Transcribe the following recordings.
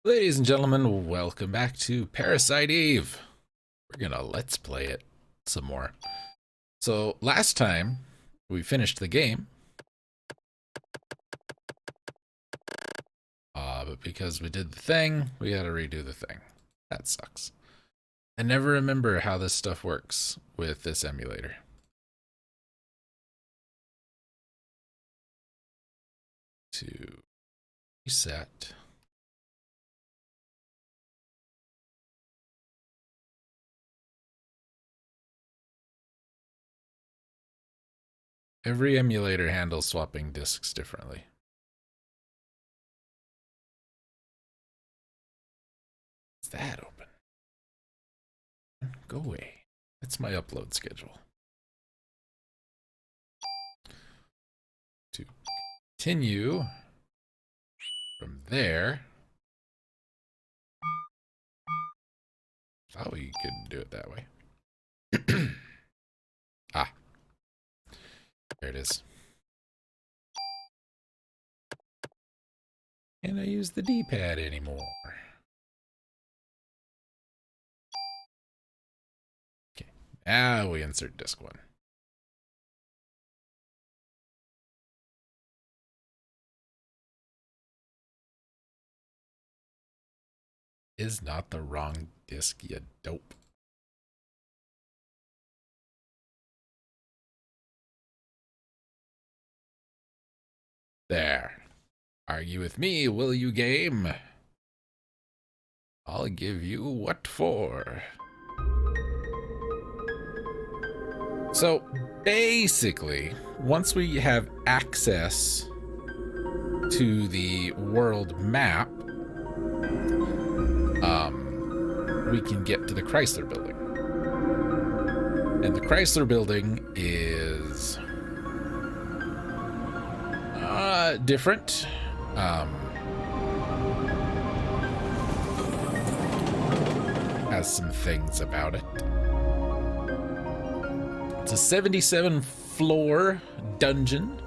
Ladies and gentlemen, welcome back to Parasite Eve. We're gonna let's play it some more. So last time we finished the game, but because we did the thing, we gotta redo the thing. That sucks. I never remember how this stuff works with this emulator. To reset. Every emulator handles swapping disks differently. Is that open? Go away. That's my upload schedule. To continue from there. Thought we could do it that way. Ah, there it is. Can't I use the D-pad anymore? Okay, now we insert disc one. Is not the wrong disc, you dope. There. Argue with me, will you, game? I'll give you what for. So, basically, once we have access to the world map, we can get to the Chrysler building. And the Chrysler building is different. Has some things about it. It's a 77 floor dungeon,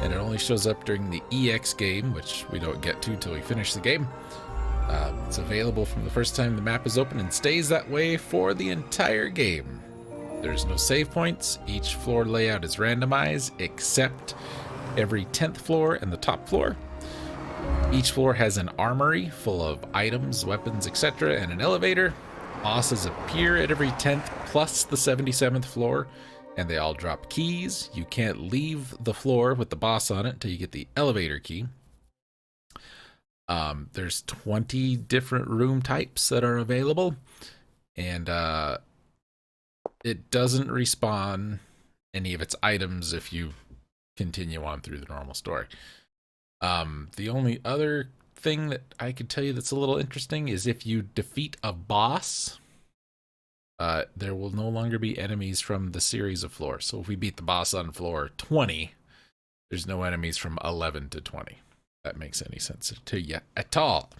and it only shows up during the EX game, which we don't get to till we finish the game. It's available from the first time the map is open and stays that way for the entire game. There's no save points. Each floor layout is randomized except every 10th floor and the top floor. Each floor has an armory full of items, weapons, etc., and an elevator. Bosses appear at every 10th plus the 77th floor, and they all drop keys. You can't leave the floor with the boss on it until you get the elevator key. There's 20 different room types that are available, and it doesn't respawn any of its items if you continue on through the normal story. The only other thing that I could tell you that's a little interesting is if you defeat a boss, there will no longer be enemies from the series of floors. So if we beat the boss on floor 20, there's no enemies from 11 to 20. That makes any sense to you at all.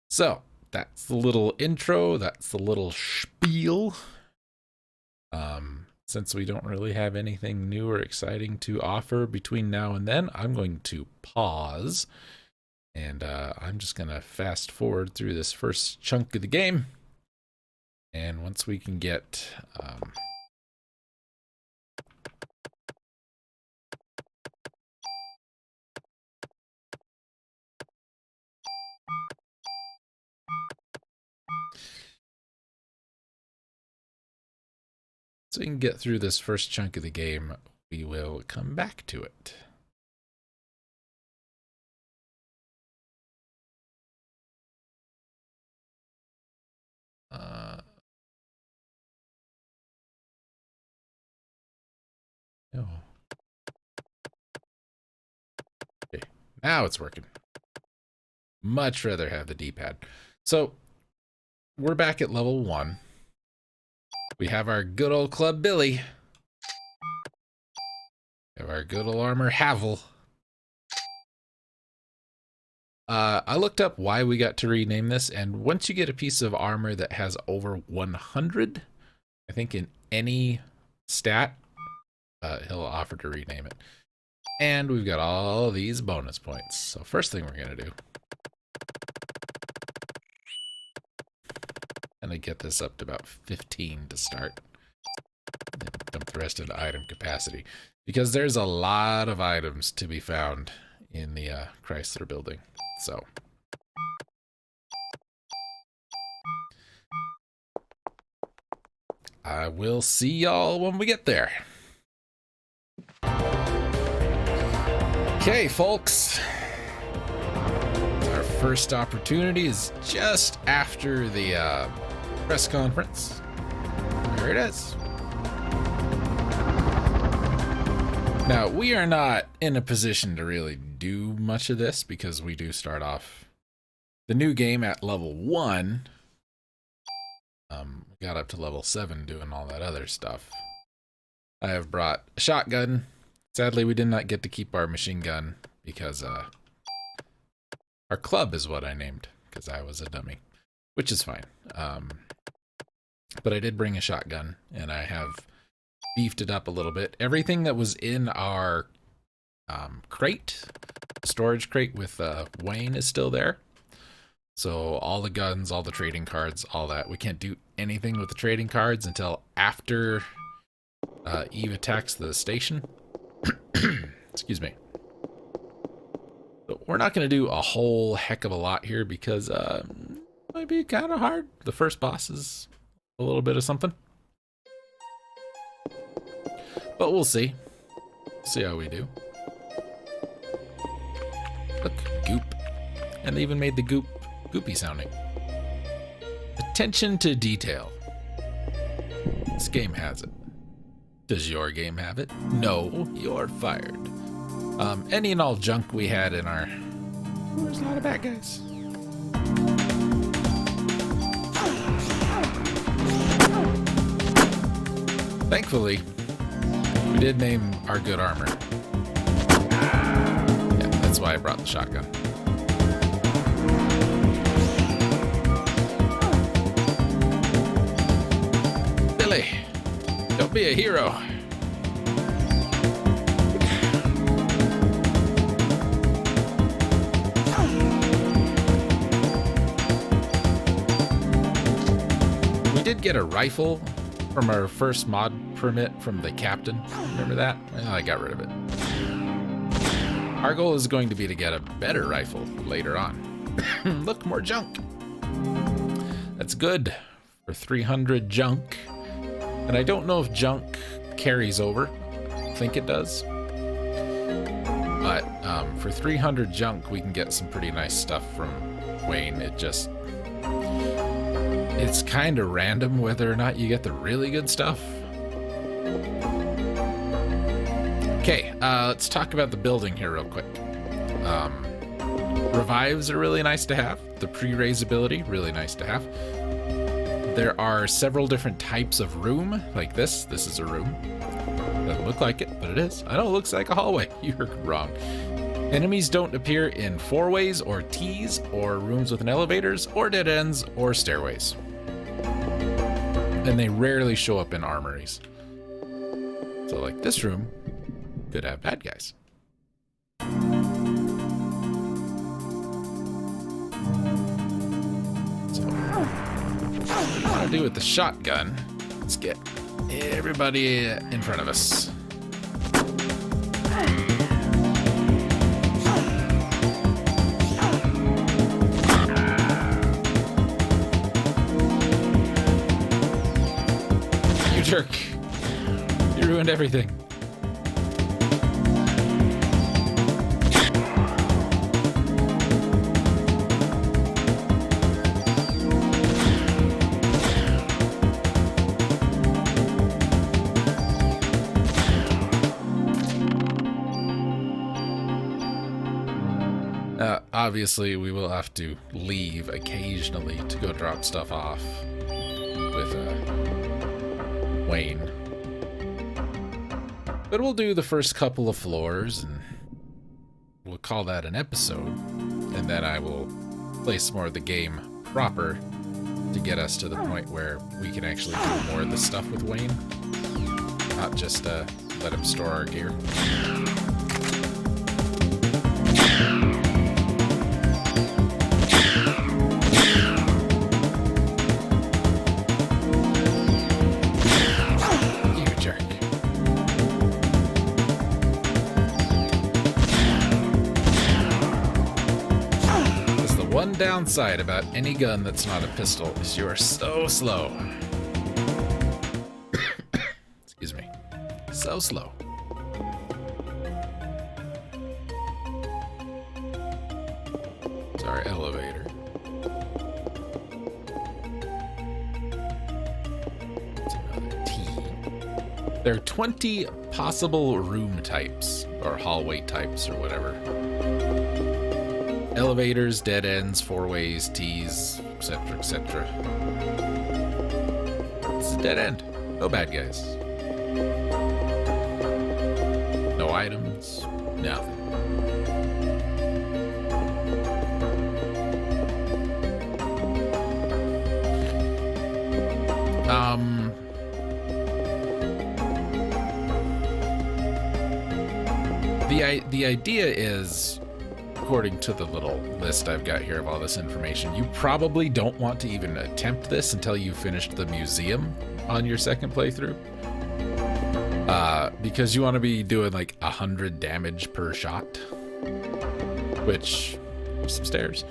So that's the little intro. That's the little spiel. Since we don't really have anything new or exciting to offer between now and then, I'm going to pause, and I'm just going to fast forward through this first chunk of the game. And once we can get so we can get through this first chunk of the game, we will come back to it. No. Okay, now it's working. Much rather have the D-pad. So we're back at level 1. We have our good old Club Billy. We have our good old armor Havel. I looked up why we got to rename this, and once you get a piece of armor that has over 100, I think in any stat, he'll offer to rename it. And we've got all these bonus points. So first thing we're going to do I'm going to get this up to about 15 to start. And dump the rest into item capacity. Because there's a lot of items to be found in the Chrysler building. So I will see y'all when we get there. Okay, folks. Our first opportunity is just after the press conference. There it is. Now, we are not in a position to really do much of this because we do start off the new game at level 1. We got up to level 7 doing all that other stuff. I have brought a shotgun. Sadly, we did not get to keep our machine gun because our club is what I named because I was a dummy, which is fine. But I did bring a shotgun, and I have beefed it up a little bit. Everything that was in our crate, storage crate with Wayne, is still there. So all the guns, all the trading cards, all that. We can't do anything with the trading cards until after Eve attacks the station. Excuse me. But we're not going to do a whole heck of a lot here because it might be kind of hard. The first boss is a little bit of something. But we'll see. See how we do. Look, goop. And they even made the goop goopy sounding. Attention to detail. This game has it. Does your game have it? No, you're fired. Any and all junk we had in our... There's a lot of bad guys. Thankfully, we did name our good armor. Yeah, that's why I brought the shotgun. Billy, don't be a hero. We did get a rifle from our first mod permit from the captain. Remember that? Well, I got rid of it. Our goal is going to be to get a better rifle later on. Look, more junk. That's good for 300 junk. And I don't know if junk carries over. I think it does. But for 300 junk, we can get some pretty nice stuff from Wayne. It's kind of random whether or not you get the really good stuff. Okay, let's talk about the building here real quick. Revives are really nice to have. The pre-raise ability, really nice to have. There are several different types of room, like this. This is a room. Doesn't look like it, but it is. I know it looks like a hallway. You're wrong. Enemies don't appear in four-ways or T's or rooms with elevators or dead ends or stairways. And they rarely show up in armories. So like this room could have bad guys. So what we want to do with the shotgun, let's get everybody in front of us. You jerk. You ruined everything. Obviously, we will have to leave occasionally to go drop stuff off with Wayne. But we'll do the first couple of floors, and we'll call that an episode. And then I will play some more of the game proper to get us to the point where we can actually do more of the stuff with Wayne. Not just let him store our gear. downside about any gun that's not a pistol is you are so slow. Excuse me. So slow. It's our elevator. It's another T. There are 20 possible room types, or hallway types, or whatever. Elevators, dead ends, four-ways, T's, etc., etc. It's a dead end. No bad guys. No items. Nothing. The idea is, according to the little list I've got here of all this information, you probably don't want to even attempt this until you've finished the museum on your second playthrough. Because you want to be doing like 100 damage per shot, which, some stairs.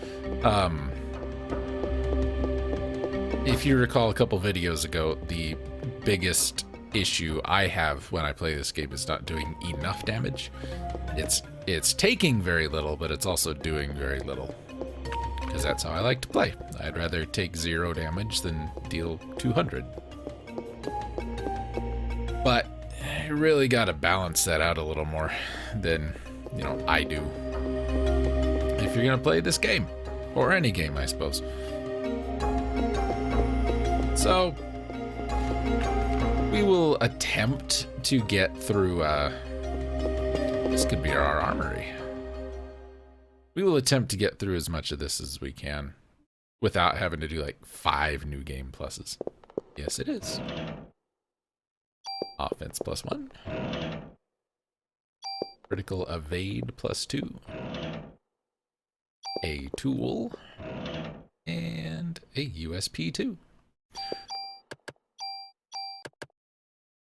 If you recall a couple videos ago, the biggest issue I have when I play this game is not doing enough damage. It's taking very little, but it's also doing very little, because that's how I like to play. I'd rather take 0 damage than deal 200. But you really got to balance that out a little more than, you know, I do. If you're going to play this game, or any game, I suppose. So, we will attempt to get through, this could be our armory. We will attempt to get through as much of this as we can without having to do like 5 new game pluses. Yes, it is. Offense +1. Critical evade +2. A tool. And a USP 2.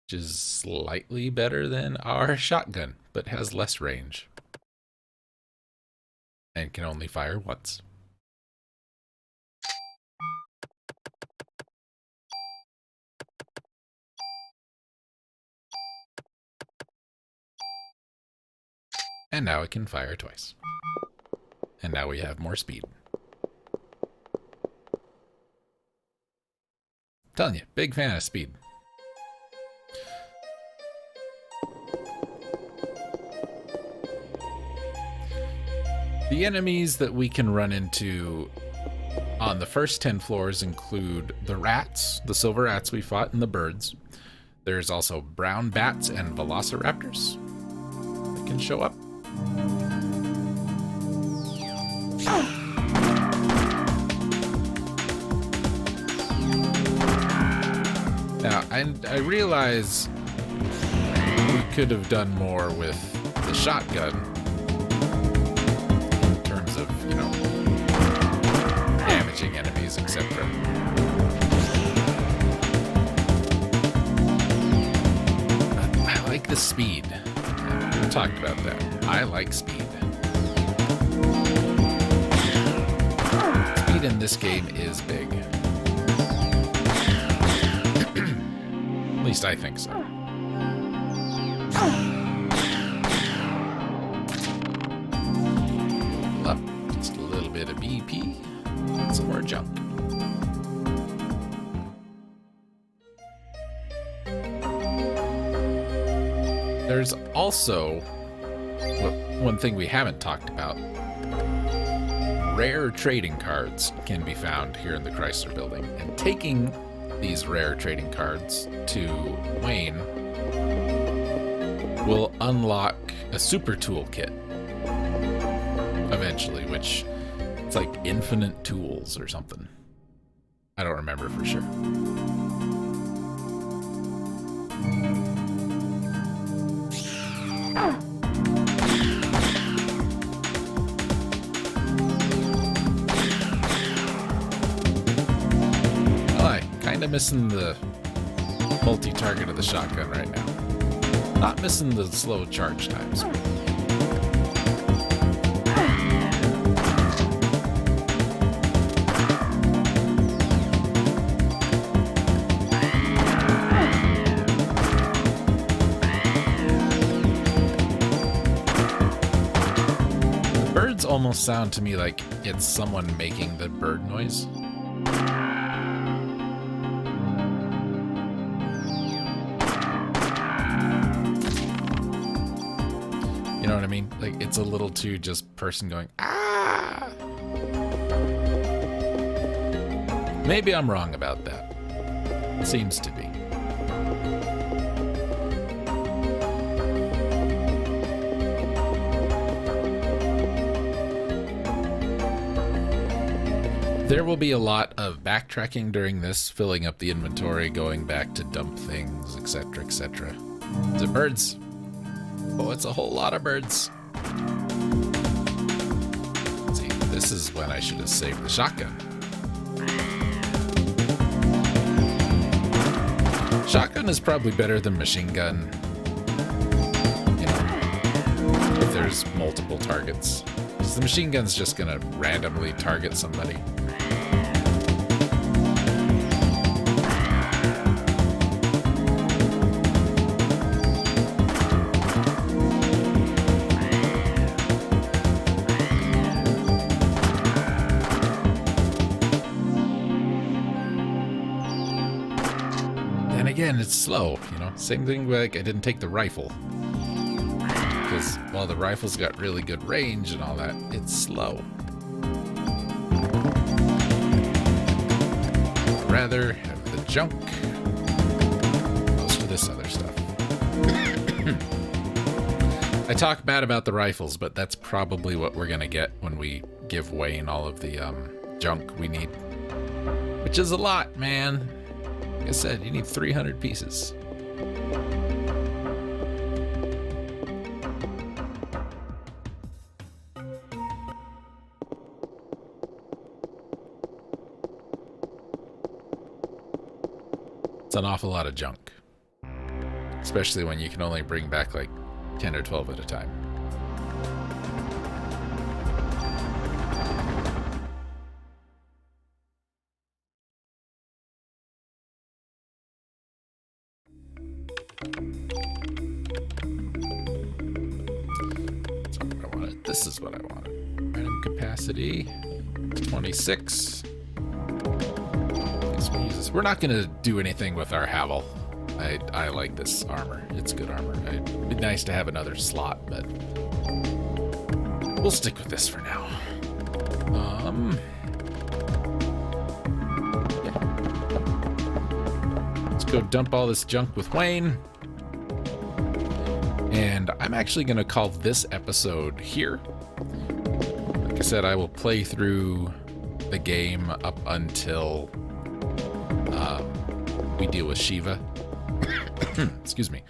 Which is slightly better than our shotgun, but has less range. And can only fire once. And now it can fire twice. And now we have more speed. I'm telling you, big fan of speed. The enemies that we can run into on the first 10 floors include the rats, the silver rats we fought, and the birds. There's also brown bats and velociraptors that can show up. Now, I realize we could have done more with the shotgun in terms of, you know, damaging enemies, etc. I like the speed. We talked about that. I like speed. Speed in this game is big. At least I think so. Up, just a little bit of BP, and some more junk. There's also one thing we haven't talked about. Rare trading cards can be found here in the Chrysler Building, and taking these rare trading cards to Wayne will unlock a super toolkit eventually, which it's like infinite tools or something. I don't remember for sure. Missing the multi-target of the shotgun right now. Not missing the slow charge times. almost sound to me like it's someone making the bird noise. You know what I mean? Like, it's a little too just person going, ah! Maybe I'm wrong about that. Seems to be. There will be a lot of backtracking during this, filling up the inventory, going back to dump things, etc., etc. Is it birds? Oh, it's a whole lot of birds. See, this is when I should have saved the shotgun. Shotgun is probably better than machine gun, you know, if there's multiple targets. Because the machine gun's just gonna randomly target somebody. Again, it's slow, you know. Same thing like I didn't take the rifle. Because while the rifle's got really good range and all that, it's slow. I'd rather have the junk. Most of this other stuff. I talk bad about the rifles, but that's probably what we're gonna get when we give Wayne all of the junk we need. Which is a lot, man. Like I said, you need 300 pieces. It's an awful lot of junk. Especially when you can only bring back like 10 or 12 at a time. This is what I wanted. Random capacity, 26. We'll use this. We're not going to do anything with our Havel. I like this armor. It's good armor. It'd be nice to have another slot, but we'll stick with this for now. Yeah. Let's go dump all this junk with Wayne. And I'm actually going to call this episode here. Like I said, I will play through the game up until we deal with Shiva. Excuse me.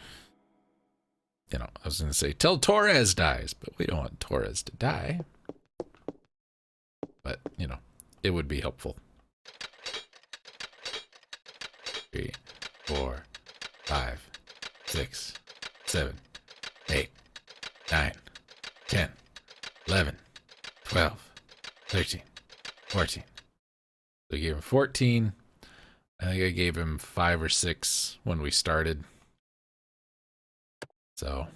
You know, I was going to say, till Torres dies, but we don't want Torres to die. But, you know, it would be helpful. 3, 4, 5, 6, 7, 8, 9, 10, 11, 12, 13, 14. So I gave him 14. I think I gave him 5 or 6 when we started. So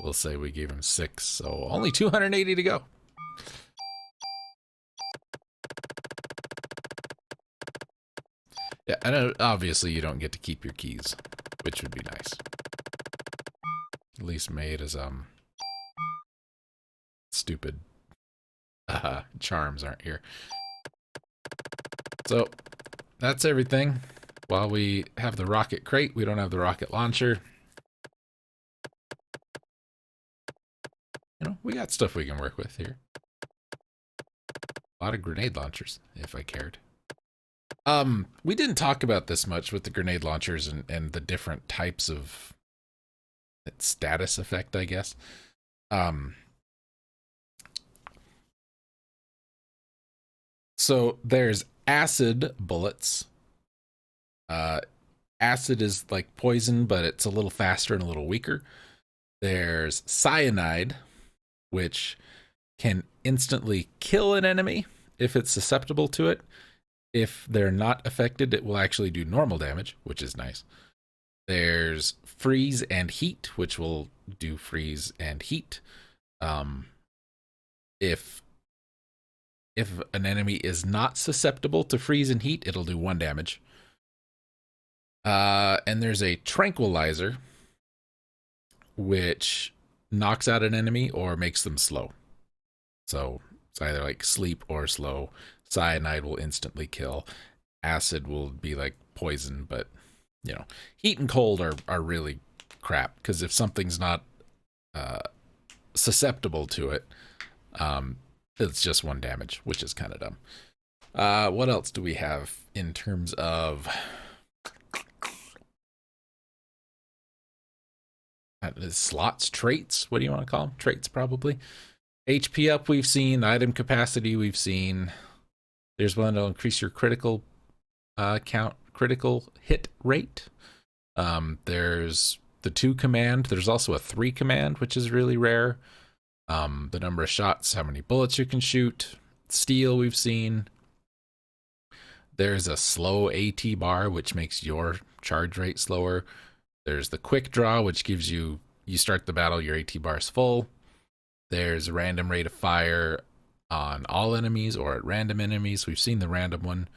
we'll say we gave him 6. So only 280 to go. Yeah, and obviously you don't get to keep your keys, which would be nice. At least made as stupid charms aren't here. So that's everything. While we have the rocket crate, we don't have the rocket launcher. You know, we got stuff we can work with here. A lot of grenade launchers, if I cared. We didn't talk about this much with the grenade launchers and the different types of status effect, I guess. So there's acid bullets. Acid is like poison, but it's a little faster and a little weaker. There's cyanide, which can instantly kill an enemy if it's susceptible to it. If they're not affected, it will actually do normal damage, which is nice. There's freeze and heat, which will do freeze and heat. If an enemy is not susceptible to freeze and heat, it'll do 1 damage. And there's a tranquilizer, which knocks out an enemy or makes them slow. So it's either like sleep or slow. Cyanide will instantly kill. Acid will be like poison, but you know, heat and cold are really crap, because if something's not susceptible to it, it's just 1 damage, which is kind of dumb. What else do we have in terms of slots, traits? What do you want to call them? Traits, probably. HP up, we've seen. Item capacity, we've seen. There's one that'll increase your critical count, critical hit rate. There's the 2 command. There's also a 3 command, which is really rare. The number of shots, how many bullets you can shoot. Steel, we've seen. There's a slow AT bar, which makes your charge rate slower. There's the quick draw, which gives you start the battle, your AT bar is full. There's a random rate of fire on all enemies or at random enemies. We've seen the random one.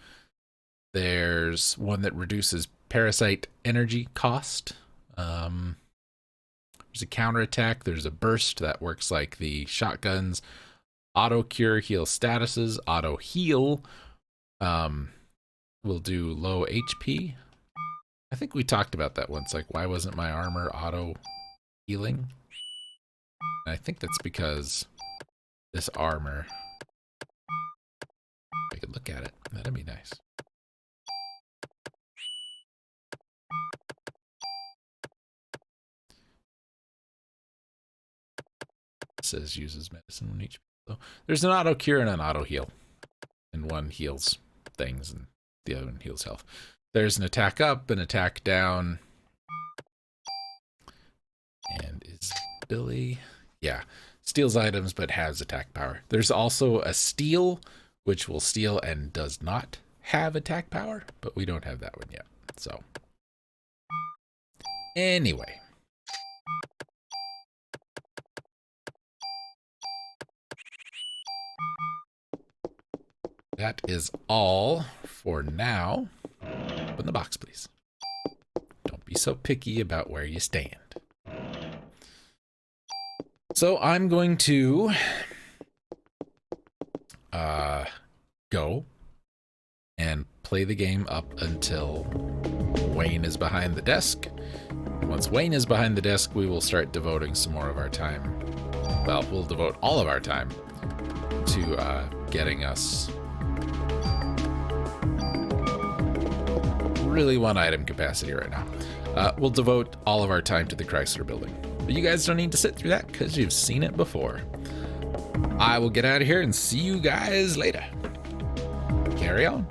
There's one that reduces parasite energy cost. There's a counterattack. There's a burst that works like the shotguns. Auto cure heals statuses. Auto heal will do low HP. I think we talked about that once. Like, why wasn't my armor auto healing? And I think that's because this armor. I could look at it. That'd be nice. It says uses medicine when each. So there's an auto cure and an auto heal, and one heals things and the other one heals health. There's an attack up, an attack down, and is Billy? Yeah, steals items but has attack power. There's also a steal, which will steal and does not have attack power, but we don't have that one yet. So anyway. That is all for now. Open the box, please. Don't be so picky about where you stand. So I'm going to go and play the game up until Wayne is behind the desk. Once Wayne is behind the desk, we will start devoting some more of our time. Well, we'll devote all of our time to getting us really 1 item capacity right now. We'll devote all of our time to the Chrysler building. But you guys don't need to sit through that because you've seen it before. I will get out of here and see you guys later. Carry on.